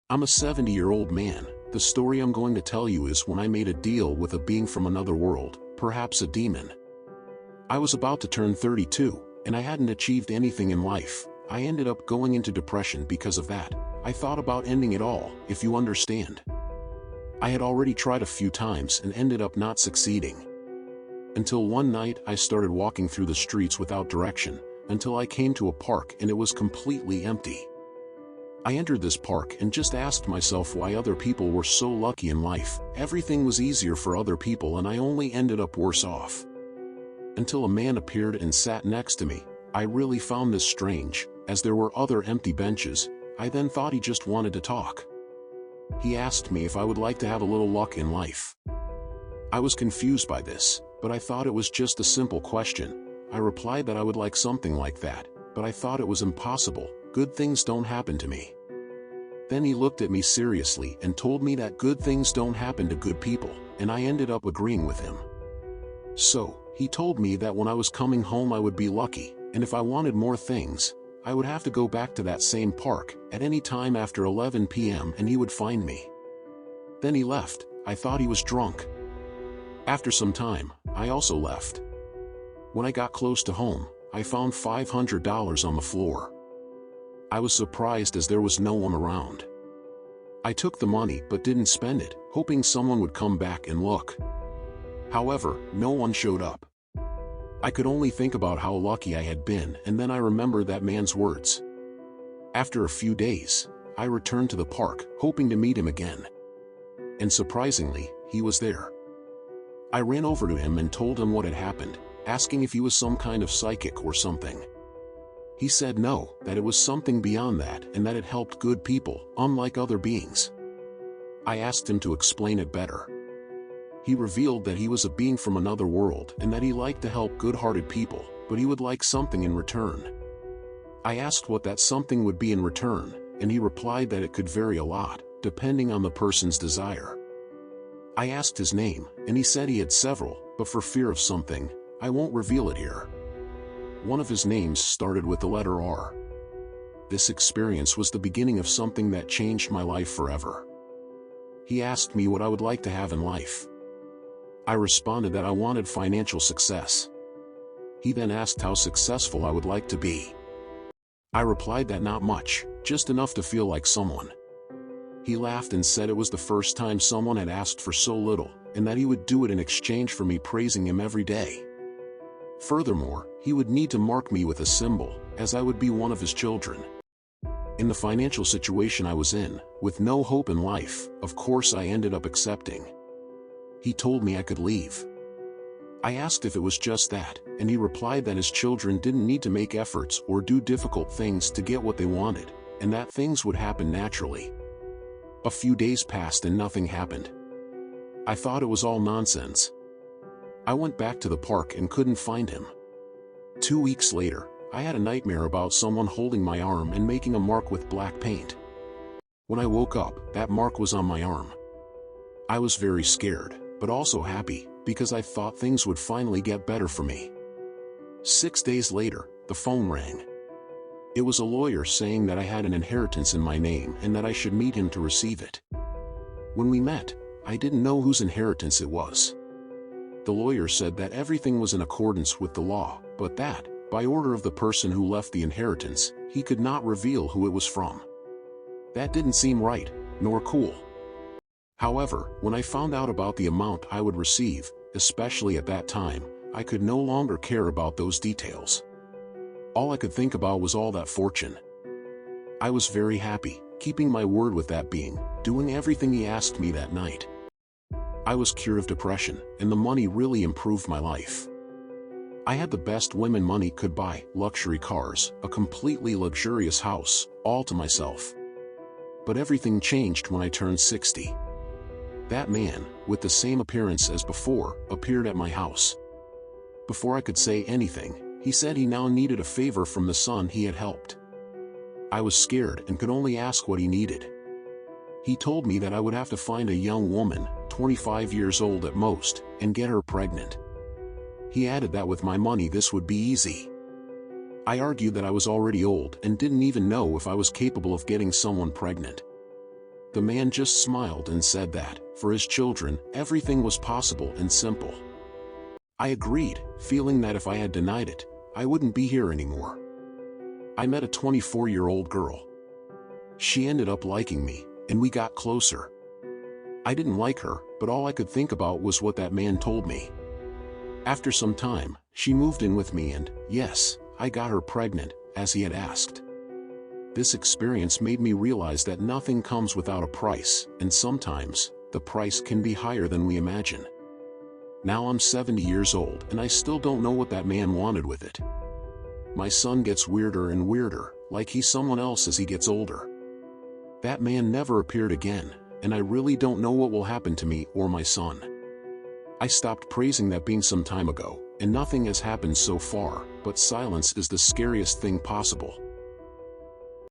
I'm a 70-year-old man. The story I'm going to tell you is when I made a deal with a being from another world, perhaps a demon. I was about to turn 32, and I hadn't achieved anything in life. I ended up going into depression because of that. I thought about ending it all, if you understand. I had already tried a few times and ended up not succeeding. Until one night I started walking through the streets without direction, until I came to a park and it was completely empty. I entered this park and just asked myself why other people were so lucky in life. Everything was easier for other people and I only ended up worse off. Until a man appeared and sat next to me. I really found this strange, as there were other empty benches. I then thought he just wanted to talk. He asked me if I would like to have a little luck in life. I was confused by this, but I thought it was just a simple question. I replied that I would like something like that, but I thought it was impossible. Good things don't happen to me. Then he looked at me seriously and told me that good things don't happen to good people, and I ended up agreeing with him. So, he told me that when I was coming home I would be lucky, and if I wanted more things, I would have to go back to that same park at any time after 11 p.m. and he would find me. Then he left. I thought he was drunk. After some time, I also left. When I got close to home, I found $500 on the floor. I was surprised as there was no one around. I took the money but didn't spend it, hoping someone would come back and look. However, no one showed up. I could only think about how lucky I had been, and then I remembered that man's words. After a few days, I returned to the park, hoping to meet him again. And surprisingly, he was there. I ran over to him and told him what had happened, asking if he was some kind of psychic or something. He said no, that it was something beyond that and that it helped good people, unlike other beings. I asked him to explain it better. He revealed that he was a being from another world and that he liked to help good-hearted people, but he would like something in return. I asked what that something would be in return, and he replied that it could vary a lot, depending on the person's desire. I asked his name, and he said he had several, but for fear of something, I won't reveal it here. One of his names started with the letter R. This experience was the beginning of something that changed my life forever. He asked me what I would like to have in life. I responded that I wanted financial success. He then asked how successful I would like to be. I replied that not much, just enough to feel like someone. He laughed and said it was the first time someone had asked for so little, and that he would do it in exchange for me praising him every day. Furthermore, he would need to mark me with a symbol, as I would be one of his children. In the financial situation I was in, with no hope in life, of course I ended up accepting. He told me I could leave. I asked if it was just that, and he replied that his children didn't need to make efforts or do difficult things to get what they wanted, and that things would happen naturally. A few days passed and nothing happened. I thought it was all nonsense. I went back to the park and couldn't find him. 2 weeks later, I had a nightmare about someone holding my arm and making a mark with black paint. When I woke up, that mark was on my arm. I was very scared, but also happy, because I thought things would finally get better for me. 6 days later, the phone rang. It was a lawyer saying that I had an inheritance in my name and that I should meet him to receive it. When we met, I didn't know whose inheritance it was. The lawyer said that everything was in accordance with the law, but that, by order of the person who left the inheritance, he could not reveal who it was from. That didn't seem right, nor cool. However, when I found out about the amount I would receive, especially at that time, I could no longer care about those details. All I could think about was all that fortune. I was very happy, keeping my word with that being, doing everything he asked me that night. I was cured of depression, and the money really improved my life. I had the best women money could buy, luxury cars, a completely luxurious house, all to myself. But everything changed when I turned 60. That man, with the same appearance as before, appeared at my house. Before I could say anything, he said he now needed a favor from the son he had helped. I was scared and could only ask what he needed. He told me that I would have to find a young woman, 25 years old at most, and get her pregnant. He added that with my money this would be easy. I argued that I was already old and didn't even know if I was capable of getting someone pregnant. The man just smiled and said that, for his children, everything was possible and simple. I agreed, feeling that if I had denied it, I wouldn't be here anymore. I met a 24-year-old girl. She ended up liking me, and we got closer. I didn't like her, but all I could think about was what that man told me. After some time, she moved in with me and, yes, I got her pregnant, as he had asked. This experience made me realize that nothing comes without a price, and sometimes, the price can be higher than we imagine. Now I'm 70 years old and I still don't know what that man wanted with it. My son gets weirder and weirder, like he's someone else as he gets older. That man never appeared again, and I really don't know what will happen to me or my son. I stopped praising that being some time ago, and nothing has happened so far, but silence is the scariest thing possible.